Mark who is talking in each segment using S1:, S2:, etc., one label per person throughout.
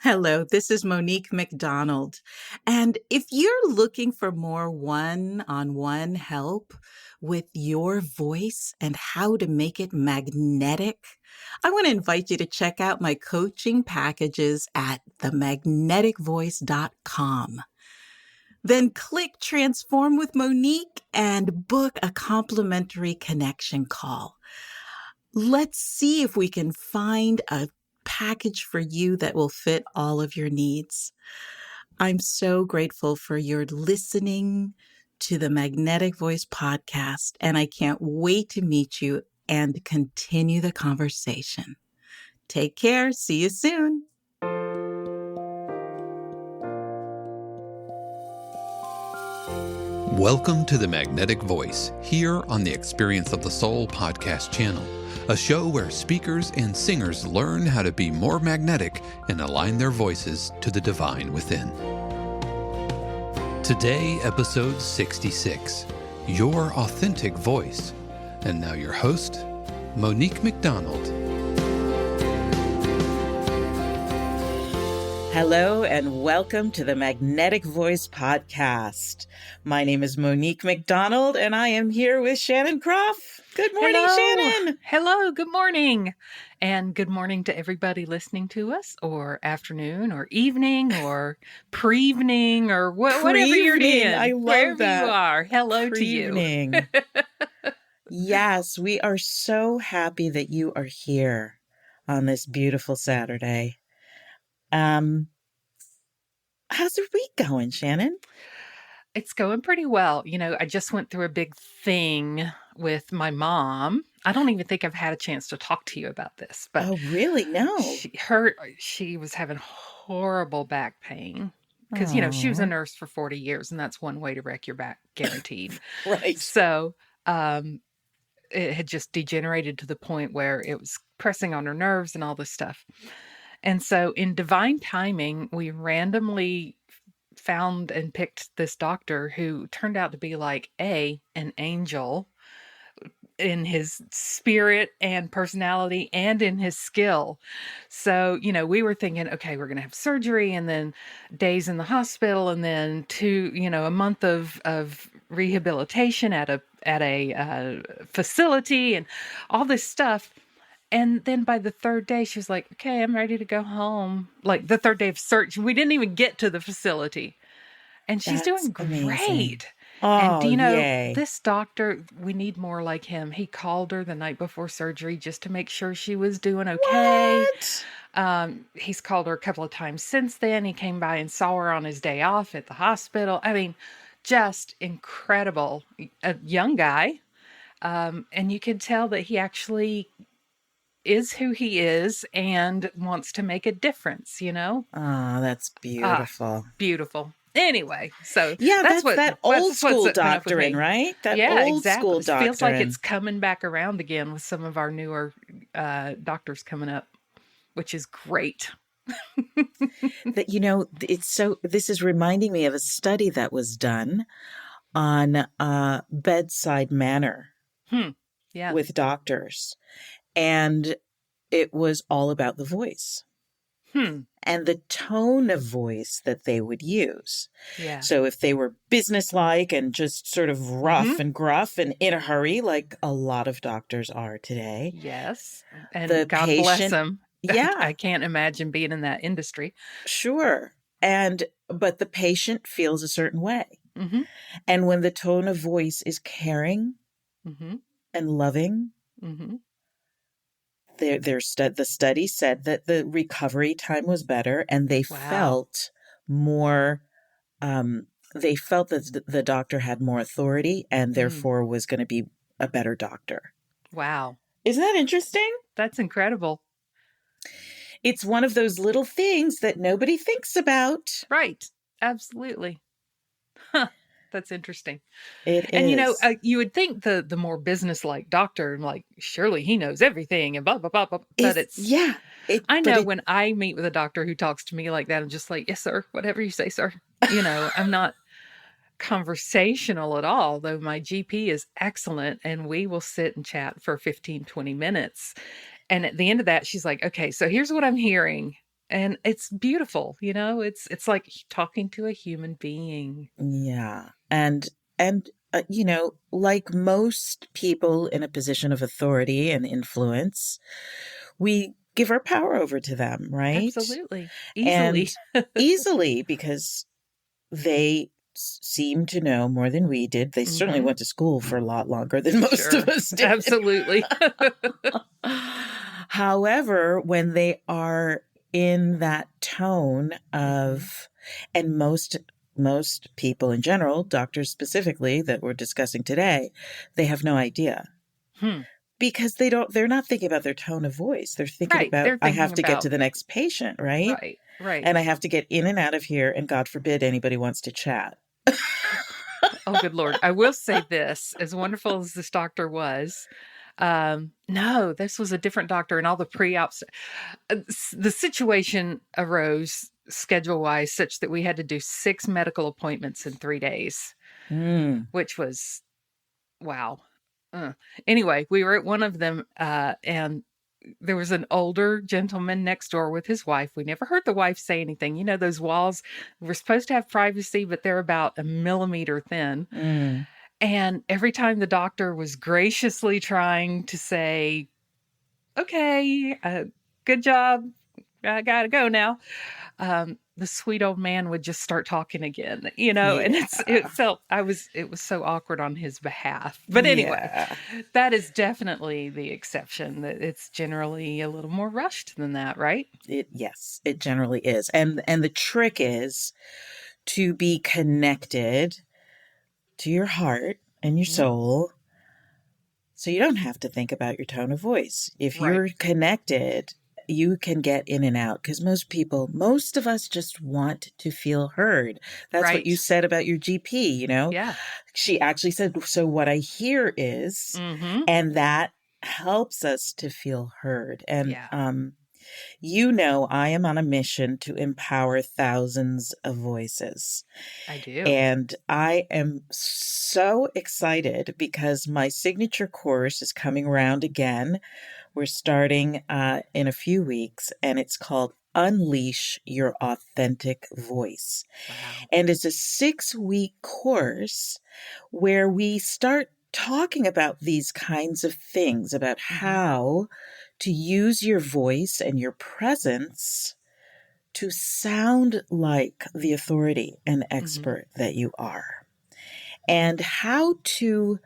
S1: Hello, this is Monique McDonald. And if you're looking for more one-on-one help with your voice and how to make it magnetic, I want to invite you to check out my coaching packages at themagneticvoice.com. Then click Transform with Monique and book a complimentary connection call. Let's see if we can find a package for you that will fit all of your needs. I'm so grateful for your listening to the Magnetic Voice podcast, and I can't wait to meet you and continue the conversation. Take care. See you soon.
S2: Welcome to the Magnetic Voice, here on the Experience of the Soul podcast channel, a show where speakers and singers learn how to be more magnetic and align their voices to the divine within. Today, episode 66, Your Authentic Voice. And now your host, Monique McDonald.
S1: Hello and welcome to the Magnetic Voice podcast. My name is Monique McDonald and I am here with Shannon Kropf. Good morning,
S3: Hello.
S1: Shannon.
S3: Hello, good morning. And good morning to everybody listening to us, or afternoon, or evening, or pre-evening, or whatever you're doing.
S1: I love
S3: wherever
S1: that.
S3: you are. Hello to you.
S1: Pre-evening. Yes, we are so happy that you are here on this beautiful Saturday. How's the week going, Shannon?
S3: It's going pretty well. You know, I just went through a big thing with my mom. I don't even think I've had a chance to talk to you about this, but
S1: Oh, really? No.
S3: she was having horrible back pain because, she was a nurse for 40 years and that's one way to wreck your back, guaranteed.
S1: Right.
S3: So, it had just degenerated to the point where it was pressing on her nerves and all this stuff. And so in divine timing, we randomly found and picked this doctor who turned out to be like an angel in his spirit and personality and in his skill. So, we were thinking, okay, we're going to have surgery and then days in the hospital and then a month of rehabilitation at a facility and all this stuff. And then by the third day, she was like, okay, I'm ready to go home. Like the third day of search. We didn't even get to the facility. And she's
S1: That's
S3: doing great.
S1: amazing.
S3: And do you know,
S1: yay.
S3: this doctor, we need more like him. He called her the night before surgery just to make sure she was doing okay.
S1: What?
S3: He's called her a couple of times since then. He came by and saw her on his day off at the hospital. I mean, just incredible. A young guy. And you could tell that he actually is who he is and wants to make a difference,
S1: Oh, that's beautiful.
S3: Beautiful. Anyway, so
S1: Yeah, that's
S3: what
S1: that old school doctrine, right? That old school
S3: It
S1: doctrine.
S3: feels like it's coming back around again with some of our newer doctors coming up, which is great.
S1: That, this is reminding me of a study that was done on bedside manner
S3: Yeah.
S1: with doctors. And it was all about the voice and the tone of voice that they would use.
S3: Yeah.
S1: So if they were businesslike and just sort of rough and gruff and in a hurry, like a lot of doctors are today.
S3: Yes. And
S1: The
S3: God bless
S1: patient-
S3: them.
S1: Yeah.
S3: I can't imagine being in that industry.
S1: Sure. But the patient feels a certain way.
S3: Mm-hmm.
S1: And when the tone of voice is caring
S3: Mm-hmm.
S1: and loving,
S3: Mm-hmm.
S1: the study said that the recovery time was better and they
S3: Wow.
S1: felt more, they felt that the doctor had more authority and therefore was going to be a better doctor.
S3: Wow.
S1: Isn't that interesting?
S3: That's incredible.
S1: It's one of those little things that nobody thinks about.
S3: Right. Absolutely. Huh. That's interesting.
S1: It
S3: And
S1: is.
S3: you would think the more business-like doctor, like surely he knows everything and blah blah blah blah. But I know when I meet with a doctor who talks to me like that, I'm just like, yes, sir, whatever you say, sir. I'm not conversational at all, though my GP is excellent and we will sit and chat for 15, 20 minutes. And at the end of that, she's like, okay, so here's what I'm hearing. And it's beautiful, it's like talking to a human being.
S4: Yeah. And like most people in a position of authority and influence, we give our power over to them, right?
S3: Absolutely.
S4: And
S3: Easily.
S4: easily, because they seem to know more than we did. They certainly went to school for a lot longer than most of us did.
S3: Absolutely.
S4: However, when they are in that tone of, and most people in general, doctors specifically that we're discussing today, they have no idea. Because they're not thinking about their tone of voice. They're thinking about, I have to get to the next patient, right?
S3: Right.
S4: And I have to get in and out of here, and God forbid anybody wants to chat.
S3: Oh, good Lord. I will say this, as wonderful as this doctor was, no, this was a different doctor, and all the pre-ops, the situation arose schedule-wise such that we had to do 6 medical appointments in 3 days, which was, wow. Anyway, we were at one of them, and there was an older gentleman next door with his wife. We never heard the wife say anything. Those walls, we're supposed to have privacy, but they're about a millimeter thin. And every time the doctor was graciously trying to say, okay, good job, I gotta go now, the sweet old man would just start talking again, and it was so awkward on his behalf. But anyway, that is definitely the exception. That it's generally a little more rushed than that, right?
S4: Yes, it generally is. And the trick is to be connected to your heart and your soul, so you don't have to think about your tone of voice. If you're connected, you can get in and out, because most of us just want to feel heard. That's what you said about your GP,
S3: Yeah.
S4: She actually said, so what I hear is, and that helps us to feel heard. And, I am on a mission to empower thousands of voices.
S3: I do.
S4: And I am so excited because my signature course is coming around again. We're starting in a few weeks, and it's called Unleash Your Authentic Voice.
S3: Wow.
S4: And it's a 6-week course where we start talking about these kinds of things, about how to use your voice and your presence to sound like the authority and expert that you are, and how to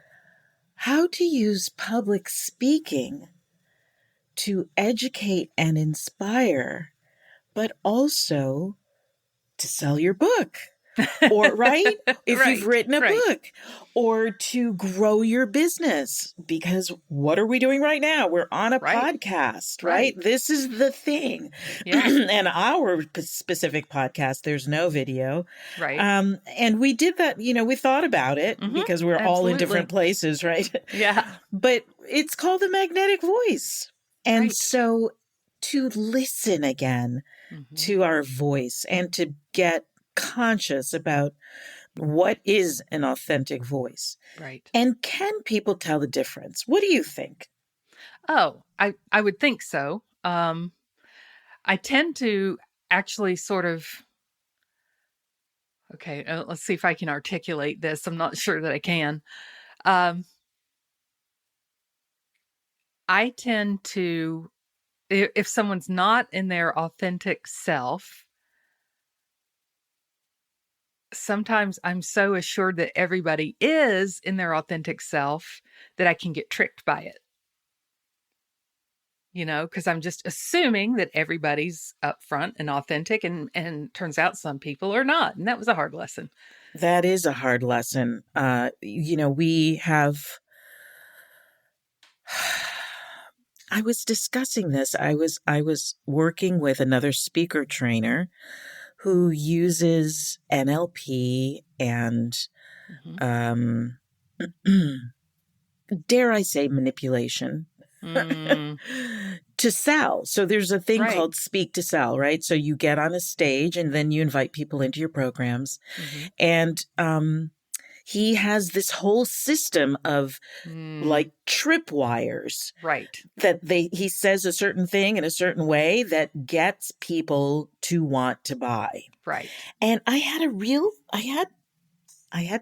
S4: use public speaking to educate and inspire, but also to sell your book, or if you've written a book, or to grow your business, because what are we doing right now? We're on a podcast, right? This is the thing. And our specific podcast, there's no video. And we did that, we thought about it because we're all in different places, right?
S3: Yeah.
S4: But it's called the magnetic voice. And so to listen again to our voice and to get conscious about what is an authentic voice.
S3: Right.
S4: And can people tell the difference? What do you think?
S3: Oh, I would think so. I tend to actually sort of, okay, let's see if I can articulate this. I'm not sure that I can. I tend to, if someone's not in their authentic self, sometimes I'm so assured that everybody is in their authentic self that I can get tricked by it. Because I'm just assuming that everybody's upfront and authentic, and turns out some people are not. And that was a hard lesson.
S4: That is a hard lesson. We have, I was discussing this. I was working with another speaker trainer who uses NLP and, dare I say, manipulation to sell. So there's a thing called speak to sell, right? So you get on a stage and then you invite people into your programs. And he has this whole system of like tripwires
S3: Right.
S4: that he says a certain thing in a certain way that gets people to want to buy.
S3: Right.
S4: And I had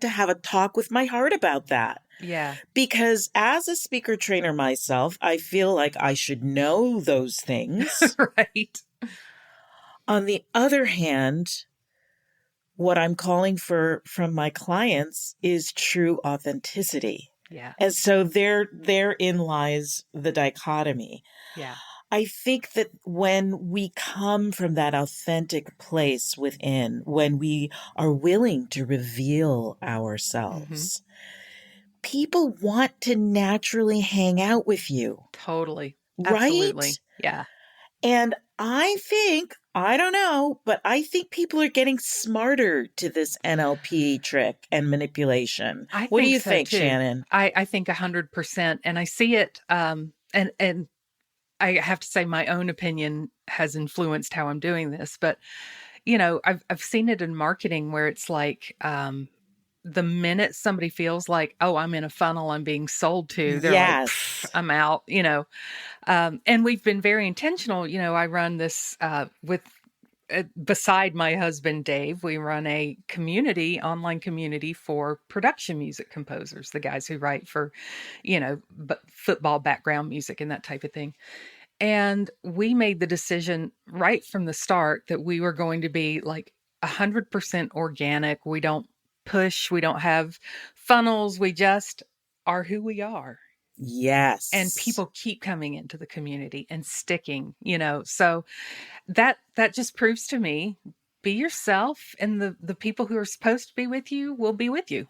S4: to have a talk with my heart about that.
S3: Yeah.
S4: Because as a speaker trainer myself, I feel like I should know those things.
S3: Right.
S4: On the other hand, what I'm calling for from my clients is true authenticity.
S3: Yeah.
S4: And so therein lies the dichotomy.
S3: Yeah.
S4: I think that when we come from that authentic place within, when we are willing to reveal ourselves, people want to naturally hang out with you.
S3: Totally.
S4: Right?
S3: Absolutely. Yeah.
S4: And I think, I don't know, but I think people are getting smarter to this NLP trick and manipulation. What do you think,
S3: too.
S4: Shannon?
S3: I think 100%. And I see it, and I have to say my own opinion has influenced how I'm doing this, but I've seen it in marketing where it's like, the minute somebody feels like, oh, I'm in a funnel, I'm being sold to, they're like, I'm out, and we've been very intentional. I run this, beside my husband, Dave, we run a online community for production music composers, the guys who write for, football background music and that type of thing. And we made the decision right from the start that we were going to be like 100% organic. We don't push, we don't have funnels. We just are who we are.
S4: Yes.
S3: And people keep coming into the community and sticking, so that just proves to me, be yourself, and the people who are supposed to be with you will be with you.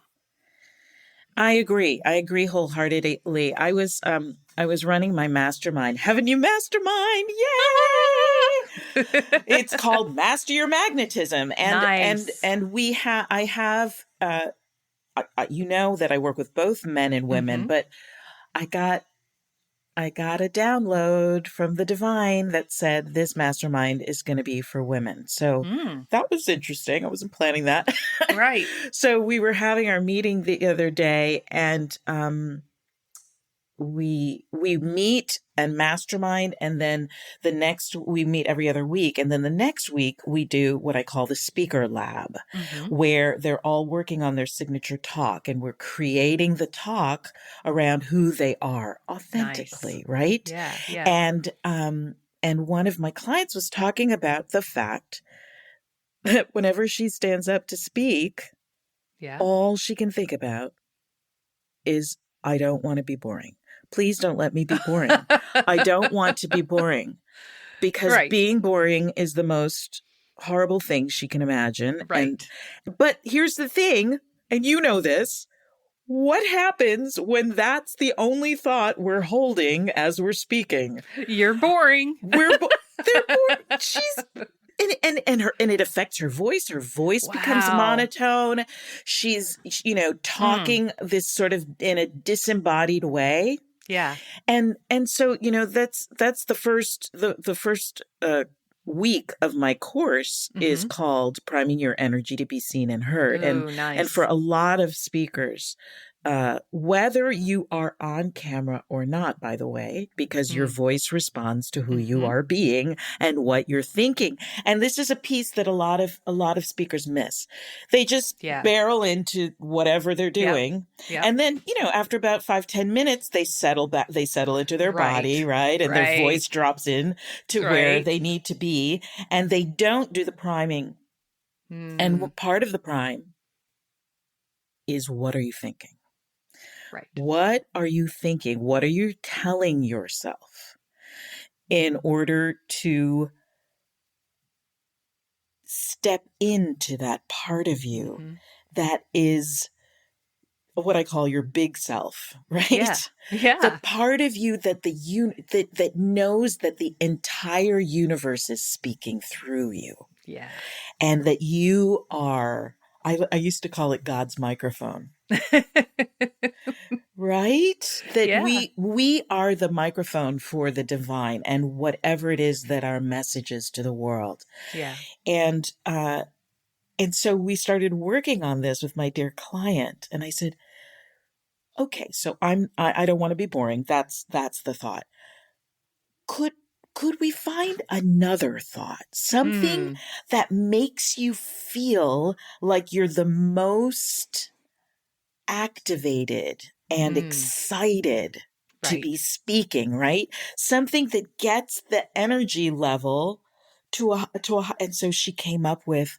S4: I agree wholeheartedly. I was running my mastermind. Haven't you mastermind? Yay! It's called Master Your Magnetism. And
S3: nice.
S4: and I have that I work with both men and women, but I got a download from the divine that said this mastermind is going to be for women. So that was interesting. I wasn't planning that.
S3: Right.
S4: So we were having our meeting the other day, and we meet and mastermind, and then we meet every other week, and then the next week we do what I call the speaker lab, where they're all working on their signature talk, and we're creating the talk around who they are authentically. Nice. Right?
S3: Yeah.
S4: And one of my clients was talking about the fact that whenever she stands up to speak, all she can think about is, I don't want to be boring. Please don't let me be boring. I don't want to be boring, because being boring is the most horrible thing she can imagine.
S3: Right.
S4: But here's the thing, and you know this, what happens when that's the only thought we're holding as we're speaking?
S3: You're boring.
S4: They're boring. And it affects her voice. Her voice becomes monotone. She's, talking this sort of in a disembodied way.
S3: Yeah.
S4: And so, that's the first week of my course is called Priming Your Energy to Be Seen and Heard.
S3: Ooh, nice.
S4: And for a lot of speakers, whether you are on camera or not, by the way, because your voice responds to who you are being and what you're thinking. And this is a piece that a lot of speakers miss. They just barrel into whatever they're doing. Yep. And then, after about 5-10 minutes, they settle into their body, right? And their voice drops in to where they need to be, and they don't do the priming. And part of the prime is, what are you thinking?
S3: Right.
S4: What are you thinking? What are you telling yourself in order to step into that part of you that is what I call your big self, right?
S3: Yeah.
S4: The part of you that that knows that the entire universe is speaking through you.
S3: Yeah.
S4: And that you are, I used to call it God's microphone. Right? That we are the microphone for the divine and whatever it is that our message is to the world.
S3: Yeah.
S4: And And so we started working on this with my dear client. And I said, okay, so I don't want to be boring. That's the thought. Could we find another thought? Something
S3: Hmm.
S4: that makes you feel like you're the most activated and
S3: Hmm.
S4: excited to
S3: Right.
S4: be speaking, right? Something that gets the energy level to a, and so she came up with,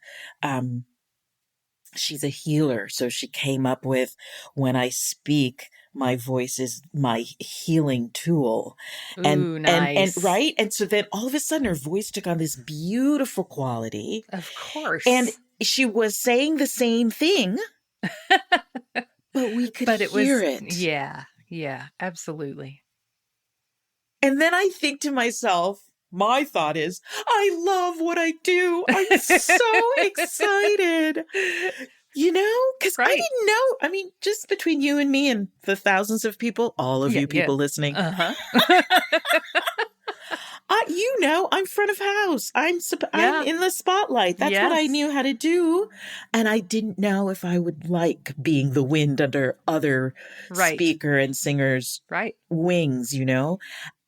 S4: she's a healer. So she came up with, when I speak, my voice is my healing tool.
S3: Ooh,
S4: And
S3: nice.
S4: right. And so then all of a sudden her voice took on this beautiful quality,
S3: Of
S4: and
S3: course.
S4: she was saying the same thing, but we could
S3: But it
S4: hear
S3: was,
S4: it.
S3: yeah, absolutely.
S4: And then I think to myself, my thought is, I love what I do. I'm so excited. Because I
S3: Right.
S4: didn't know. I mean, just between you and me and the thousands of people, all of
S3: Yeah,
S4: you
S3: yeah.
S4: people listening,
S3: Uh-huh.
S4: I'm front of house. I'm
S3: Yeah.
S4: in the spotlight. That's what I
S3: Yes.
S4: knew how to do. And I didn't know if I would like being the wind under other
S3: Right.
S4: speaker and singers'
S3: Right.
S4: wings,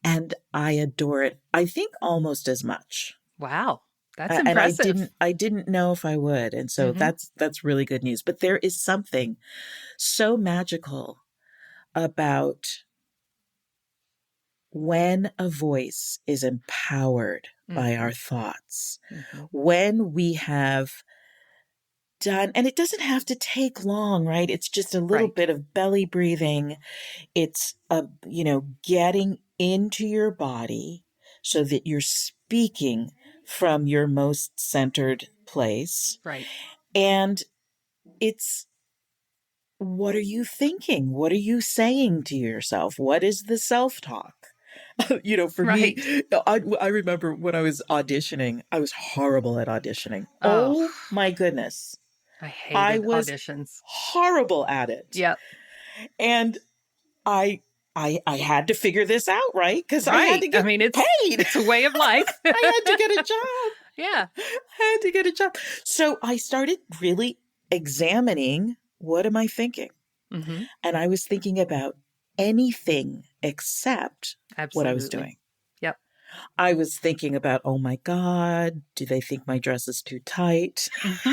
S4: and I adore it. I think almost as much.
S3: Wow. That's
S4: And
S3: impressive.
S4: I didn't know if I would. And so
S3: Mm-hmm.
S4: that's really good news. But there is something so magical about when a voice is empowered by
S3: Mm-hmm.
S4: our thoughts,
S3: Mm-hmm.
S4: when we have done, and it doesn't have to take long, right? It's just a little
S3: Right.
S4: bit of belly breathing. It's getting into your body so that you're speaking from your most centered place.
S3: Right.
S4: And it's, what are you thinking? What are you saying to yourself? What is the self-talk? For me,
S3: Right.
S4: I remember when I was auditioning, I was horrible at auditioning.
S3: Oh,
S4: Oh my goodness.
S3: I
S4: I
S3: hated
S4: was
S3: auditions.
S4: horrible at it.
S3: Yep.
S4: And I I had to figure this out, right? Because I had
S3: Right.
S4: to
S3: I
S4: get
S3: mean,
S4: paid.
S3: it's a way of life.
S4: I had to get a job.
S3: Yeah.
S4: I had to get a job. So I started really examining, what am I thinking?
S3: Mm-hmm.
S4: And I was thinking about anything except what I was
S3: Absolutely.
S4: doing.
S3: Yep.
S4: I was thinking about, oh my God, do they think my dress is too tight?
S3: Mm-hmm.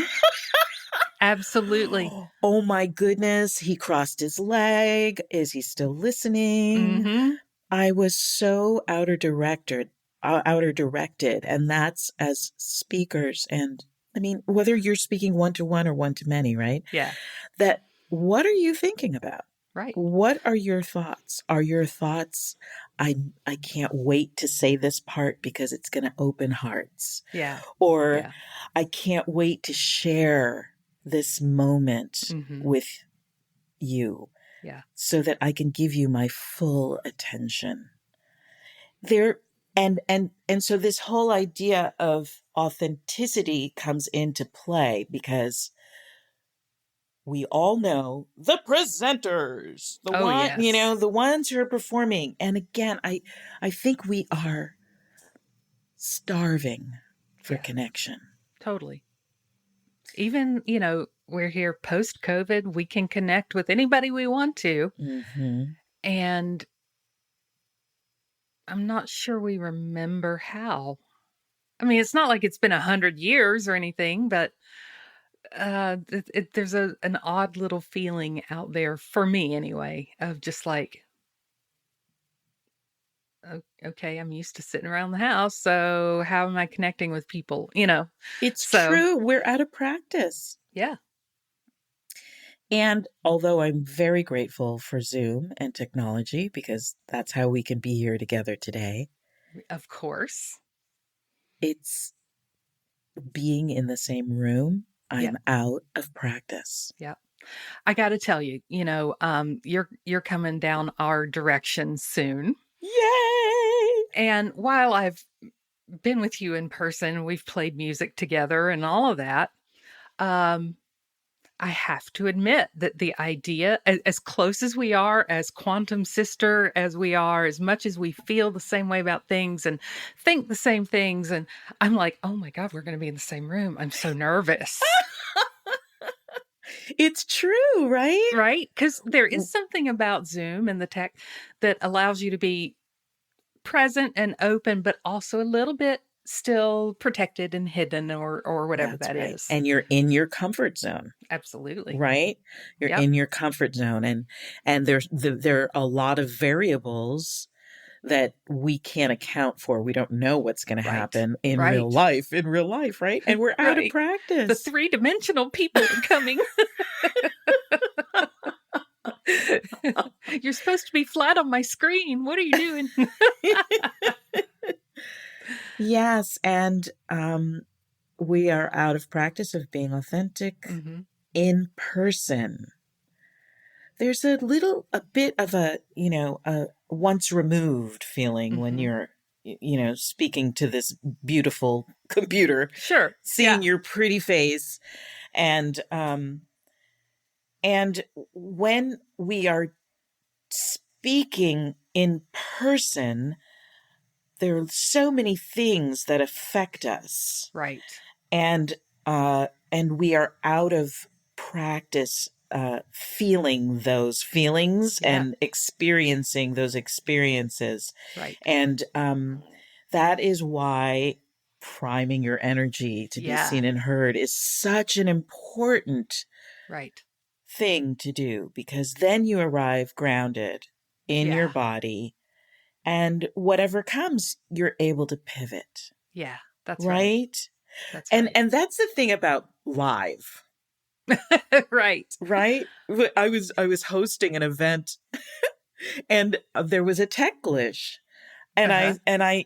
S3: Absolutely.
S4: Oh my goodness, he crossed his leg. Is he still listening?
S3: Mm-hmm.
S4: I was so outer directed. And that's as speakers. And I mean, whether you're speaking one to one or one to many, right?
S3: Yeah.
S4: That, what are you thinking about?
S3: Right.
S4: What are your thoughts? Are your thoughts, I can't wait to say this part because it's going to open hearts?
S3: Yeah.
S4: Or
S3: Yeah.
S4: I can't wait to share this moment
S3: Mm-hmm.
S4: with you
S3: Yeah.
S4: so that I can give you my full attention. There and so this whole idea of authenticity comes into play because we all know the presenters,
S3: Oh, yes.
S4: the ones who are performing. And again, I think we are starving for
S3: Yeah.
S4: connection.
S3: Totally. Even, we're here post COVID, we can connect with anybody we want to.
S4: Mm-hmm.
S3: And I'm not sure we remember how. I mean, it's not like it's been 100 years or anything, but there's an odd little feeling out there for me anyway, of just like, okay, I'm used to sitting around the house, so how am I connecting with people?
S4: It's
S3: So
S4: true. We're out of practice.
S3: yeah.
S4: And although I'm very grateful for Zoom and technology, because that's how we can be here together today,
S3: Of course.
S4: it's being in the same room.
S3: Yeah.
S4: I'm out of practice.
S3: Yeah. I got to tell you, you're coming down our direction soon.
S4: Yay!
S3: And while I've been with you in person, we've played music together and all of that. I have to admit that the idea, as close as we are, as quantum sister as we are, as much as we feel the same way about things and think the same things, and I'm like, oh my God, we're going to be in the same room. I'm so nervous.
S4: It's true, right?
S3: Right? Because there is something about Zoom and the tech that allows you to be present and open, but also a little bit still protected and hidden or whatever
S4: That's
S3: that
S4: right.
S3: is.
S4: And you're in your comfort zone,
S3: Absolutely.
S4: right? You're
S3: Yep.
S4: in your comfort zone, and there are a lot of variables that we can't account for. We don't know what's going to
S3: Right.
S4: happen in
S3: Right.
S4: real life, right? And we're out of
S3: Right.
S4: practice.
S3: The three-dimensional people are coming. You're supposed to be flat on my screen. What are you doing?
S4: Yes, and we are out of practice of being authentic
S3: Mm-hmm.
S4: in person. There's a bit of a once removed feeling when
S3: Mm-hmm.
S4: you're, speaking to this beautiful computer,
S3: Sure.
S4: seeing
S3: Yeah.
S4: your pretty face. And when we are speaking in person, there are so many things that affect us.
S3: Right.
S4: And we are out of practice feeling those feelings
S3: Yeah.
S4: and experiencing those experiences.
S3: Right.
S4: And that is why priming your energy to be
S3: Yeah.
S4: seen and heard is such an important
S3: Right.
S4: thing to do, because then you arrive grounded in your
S3: Yeah.
S4: body, and whatever comes, you're able to pivot.
S3: Yeah. That's right.
S4: Right?
S3: That's
S4: And
S3: right.
S4: that's the thing about live,
S3: Right.
S4: right? I was hosting an event and there was a tech glitch. And
S3: Uh-huh.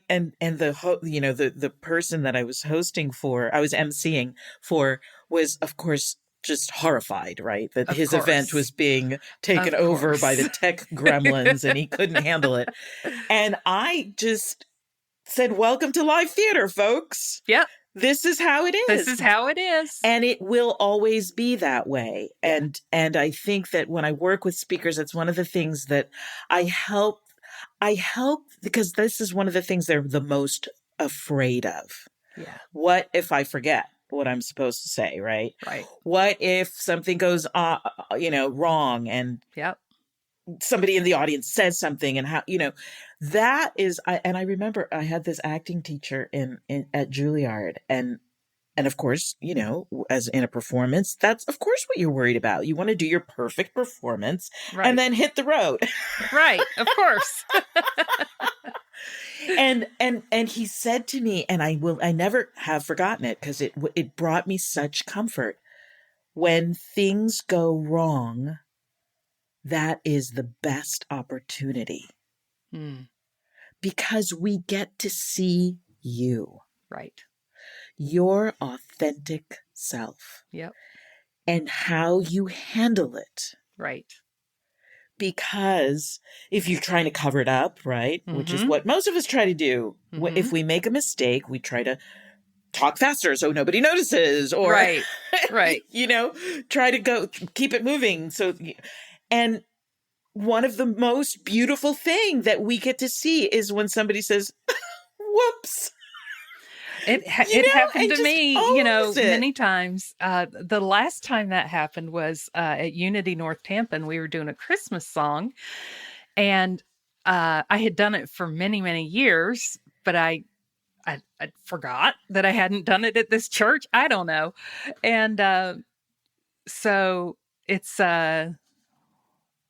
S4: the person that I was hosting for, I was emceeing for, was of course just horrified, right? That
S3: Of
S4: his event
S3: course.
S4: was being taken
S3: Of
S4: over by
S3: course.
S4: the tech gremlins and he couldn't handle it. And I just said, "Welcome to live theater, folks.
S3: Yep.
S4: This is how it is.
S3: This is how it is.
S4: And it will always be that way."
S3: Yeah.
S4: And I think that when I work with speakers, that's one of the things that I help because this is one of the things they're the most afraid of.
S3: Yeah.
S4: What if I forget what I'm supposed to say, right?
S3: Right.
S4: What if something goes wrong and
S3: Yep.
S4: somebody in the audience says something, and how, that is, and I remember I had this acting teacher at Juilliard, and of course, as in a performance, that's of course what you're worried about. You want to do your perfect performance
S3: Right.
S4: and then hit the road.
S3: Right. Of course.
S4: And he said to me, and I never have forgotten it, because it brought me such comfort. When things go wrong, that is the best opportunity, because we get to see you,
S3: Right.
S4: your authentic self,
S3: Yep.
S4: and how you handle it.
S3: Right.
S4: Because if you're trying to cover it up, right, which is
S3: Mhm.
S4: what most of us try to do,
S3: Mhm.
S4: if we make a mistake, we try to talk faster so nobody notices, or
S3: Right. Right.
S4: try to keep it moving. And one of the most beautiful thing that we get to see is when somebody says, "Whoops."
S3: It happened
S4: and
S3: to
S4: just
S3: me,
S4: owns it.
S3: many times. The last time that happened was at Unity North Tampa, and we were doing a Christmas song, and I had done it for many, many years, but I forgot that I hadn't done it at this church. I don't know, and so it's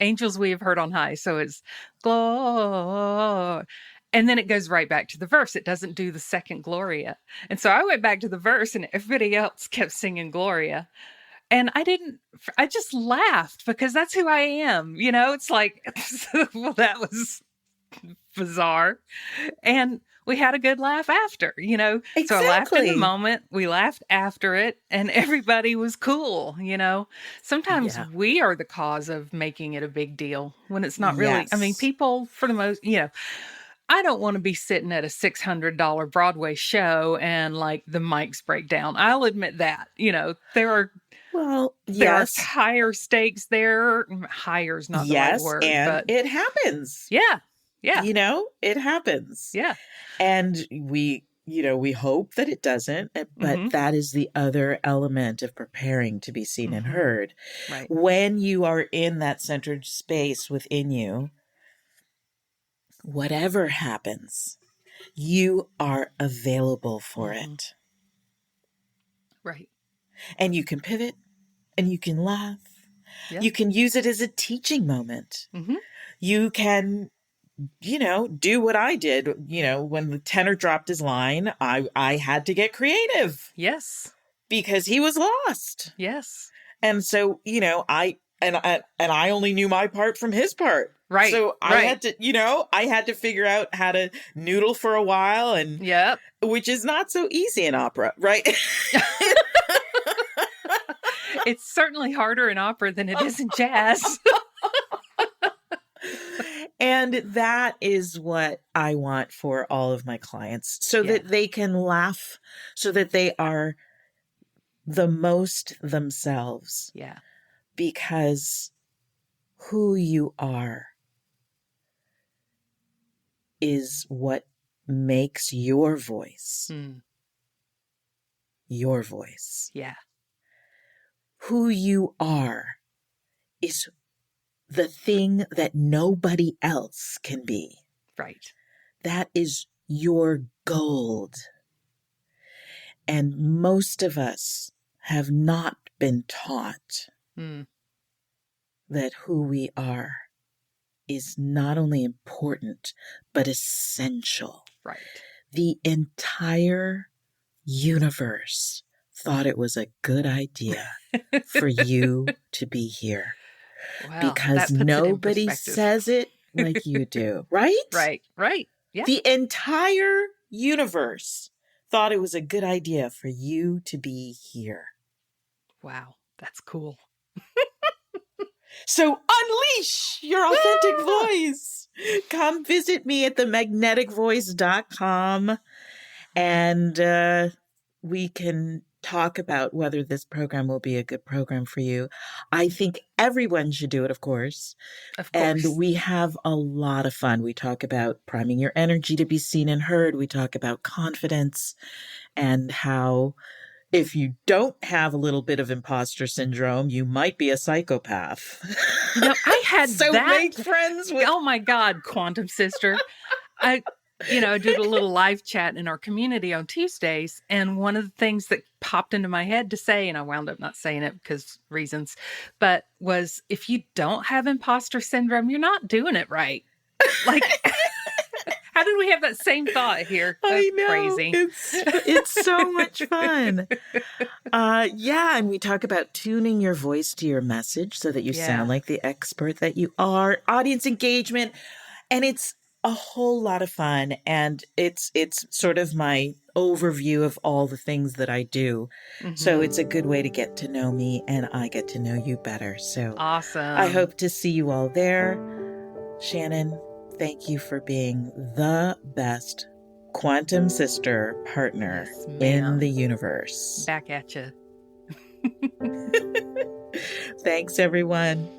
S3: "Angels We Have Heard on High." So it's glory. And then it goes right back to the verse. It doesn't do the second Gloria. And so I went back to the verse, and everybody else kept singing Gloria. And I just laughed, because that's who I am. It's like, well, that was bizarre. And we had a good laugh after, So I laughed in the
S4: Exactly.
S3: moment. We laughed after it, and everybody was cool, Sometimes
S4: Yeah.
S3: we are the cause of making it a big deal when it's not really. I mean,
S4: Yes.
S3: people, for the most, I don't want to be sitting at a $600 Broadway show and like the mics break down. I'll admit that, there are
S4: yes.
S3: higher stakes there. Higher's not the right
S4: Yes,
S3: word,
S4: and
S3: but
S4: it happens.
S3: yeah. Yeah.
S4: It happens.
S3: Yeah.
S4: And we, we hope that it doesn't, but
S3: Mhm.
S4: that is the other element of preparing to be seen and
S3: Mhm.
S4: heard.
S3: Right.
S4: When you are in that centered space within you, whatever happens, you are available for
S3: Mhm.
S4: it.
S3: Right.
S4: And you can pivot and you can laugh.
S3: Yeah.
S4: You can use it as a teaching moment.
S3: Mhm.
S4: You can, do what I did. When the tenor dropped his line, I had to get creative
S3: Yes.
S4: because he was lost.
S3: Yes.
S4: And so, I only knew my part from his part.
S3: Right.
S4: So I
S3: Right.
S4: had to figure out how to noodle for a while, and
S3: Yep.
S4: which is not so easy in opera, right?
S3: It's certainly harder in opera than it is in jazz.
S4: And that is what I want for all of my clients, so
S3: Yeah.
S4: that they can laugh, so that they are the most themselves,
S3: Yeah.
S4: because who you are is what makes your voice
S3: Mm.
S4: your voice.
S3: Yeah.
S4: Who you are is the thing that nobody else can be.
S3: Right.
S4: That is your gold. And most of us have not been taught
S3: Mm.
S4: that who we are is not only important, but essential.
S3: Right.
S4: The entire universe thought it was a good idea for you to be here,
S3: Well,
S4: because
S3: that puts it in
S4: nobody
S3: perspective.
S4: says it like you do, right?
S3: Right. Right. Yeah.
S4: The entire universe thought it was a good idea for you to be here.
S3: Wow. That's cool.
S4: So unleash your authentic voice. Come visit me at themagneticvoice.com, and we can talk about whether this program will be a good program for you. I think everyone should do it, of course.
S3: Of course.
S4: And we have a lot of fun. We talk about priming your energy to be seen and heard. We talk about confidence and how if you don't have a little bit of imposter syndrome, you might be a psychopath.
S3: I had
S4: so
S3: that.
S4: make friends with.
S3: Oh my God, Quantum Sister. I did a little live chat in our community on Tuesdays. And one of the things that popped into my head to say, and I wound up not saying it because reasons, but was, if you don't have imposter syndrome, you're not doing it right. Like, how did we have that same thought here?
S4: I know.
S3: Crazy.
S4: It's so much fun. And we talk about tuning your voice to your message so that you sound like the expert that you are, audience engagement. And it's a whole lot of fun. And it's sort of my overview of all the things that I do.
S3: Mm-hmm.
S4: So it's a good way to get to know me, and I get to know you better. So
S3: awesome.
S4: I hope to see you all there. Shannon, thank you for being the best quantum sister partner in the universe.
S3: Back at you.
S4: Thanks, everyone.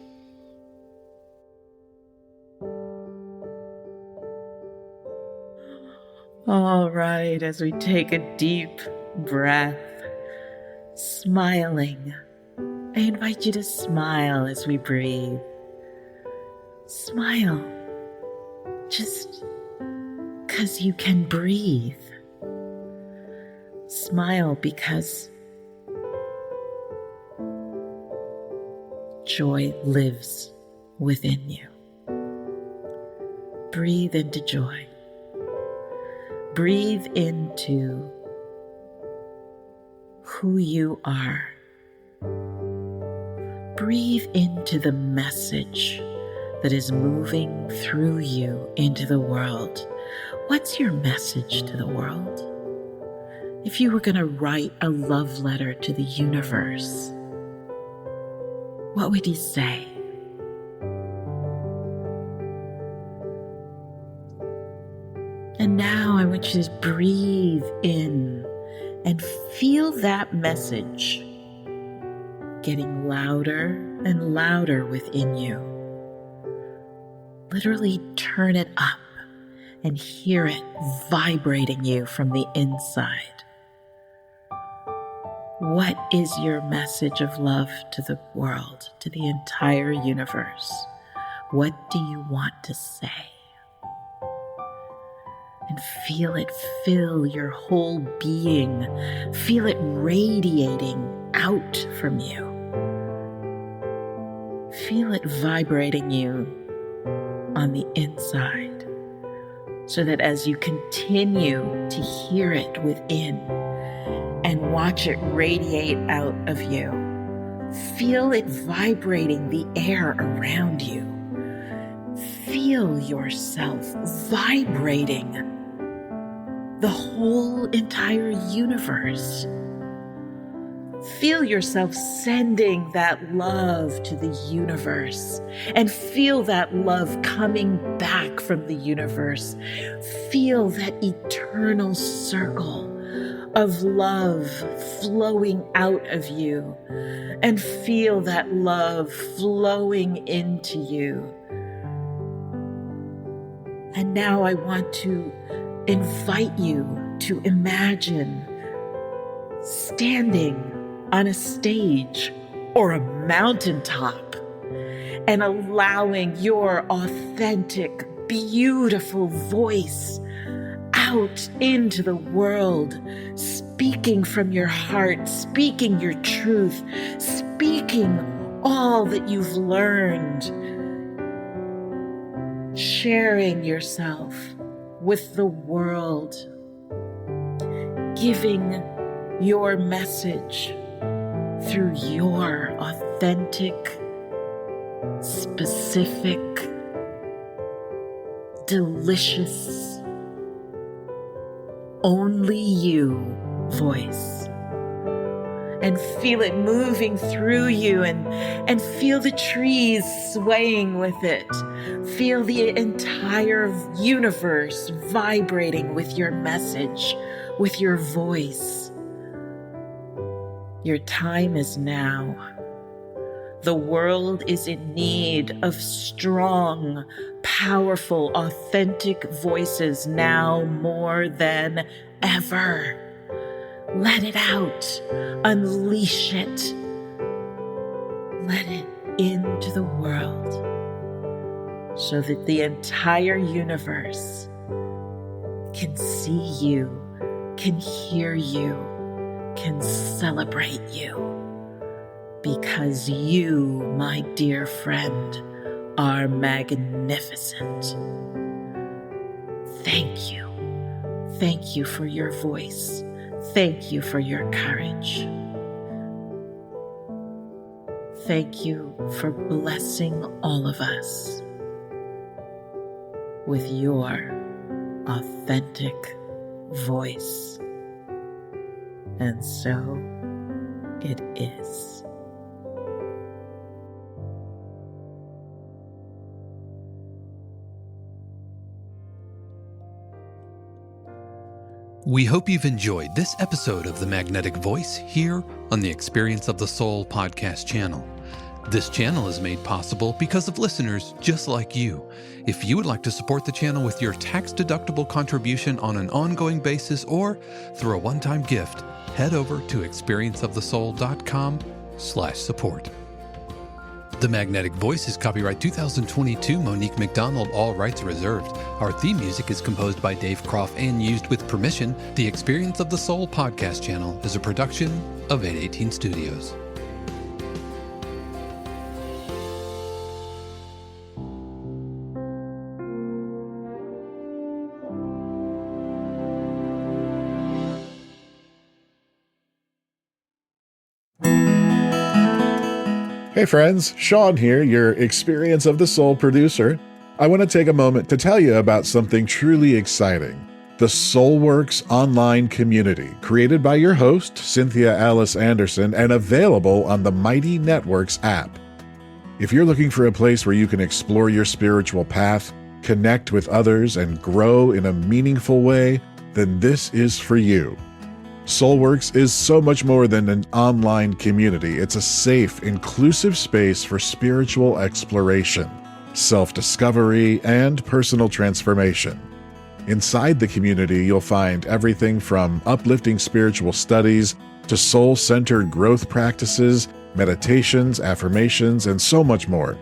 S4: All right, as we take a deep breath, smiling. I invite you to smile as we breathe. Smile. Just because you can breathe. Smile because joy lives within you. Breathe into joy. Breathe into who you are. Breathe into the message that is moving through you into the world. What's your message to the world? If you were going to write a love letter to the universe, what would you say? And now I want you to breathe in and feel that message getting louder and louder within you. Literally turn it up and hear it vibrating you from the inside. What is your message of love to the world, to the entire universe? What do you want to say? And feel it fill your whole being. Feel it radiating out from you. Feel it vibrating you on the inside, so that as you continue to hear it within and watch it radiate out of you, feel it vibrating the air around you. Feel yourself vibrating the whole entire universe. Feel yourself sending that love to the universe, and feel that love coming back from the universe. Feel that eternal circle of love flowing out of you, and feel that love flowing into you. And now I want to invite you to imagine standing on a stage or a mountaintop and allowing your authentic, beautiful voice out into the world, speaking from your heart, speaking your truth, speaking all that you've learned, sharing yourself with the world, giving your message through your authentic, specific, delicious, only you voice. And feel it moving through you, and feel the trees swaying with it. Feel the entire universe vibrating with your message, with your voice. Your time is now. The world is in need of strong, powerful, authentic voices now more than ever. Let it out. Unleash it. Let it into the world, so that the entire universe can see you, can hear you, can celebrate you, because you, my dear friend, are magnificent. Thank you. Thank you for your voice. Thank you for your courage. Thank you for blessing all of us with your authentic voice. And so it is.
S2: We hope you've enjoyed this episode of The Magnetic Voice here on the Experience of the Soul podcast channel. This channel is made possible because of listeners just like you. If you would like to support the channel with your tax-deductible contribution on an ongoing basis or through a one-time gift, head over to experienceofthesoul.com/support. The Magnetic Voice is copyright 2022 Monique McDonald, all rights reserved. Our theme music is composed by Dave Kropf and used with permission. The Experience of the Soul podcast channel is a production of 818 Studios.
S5: Hey friends, Sean here, your Experience of the Soul producer. I want to take a moment to tell you about something truly exciting. The Soulworks online community, created by your host, Cynthia Alice Anderson, and available on the Mighty Networks app. If you're looking for a place where you can explore your spiritual path, connect with others, and grow in a meaningful way, then this is for you. Soulworks is so much more than an online community. It's a safe, inclusive space for spiritual exploration, self-discovery, and personal transformation. Inside the community, you'll find everything from uplifting spiritual studies to soul-centered growth practices, meditations, affirmations, and so much more.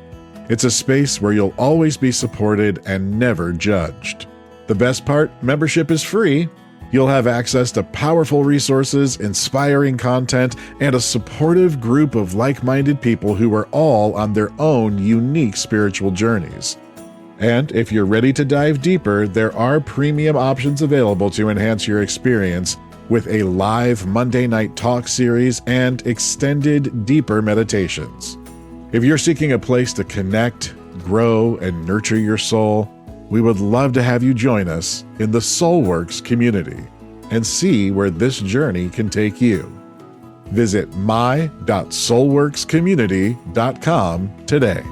S5: It's a space where you'll always be supported and never judged. The best part, membership is free. You'll have access to powerful resources, inspiring content, and a supportive group of like-minded people who are all on their own unique spiritual journeys. And if you're ready to dive deeper, there are premium options available to enhance your experience with a live Monday night talk series and extended, deeper meditations. If you're seeking a place to connect, grow, and nurture your soul, we would love to have you join us in the Soulworks community and see where this journey can take you. Visit my.soulworkscommunity.com today.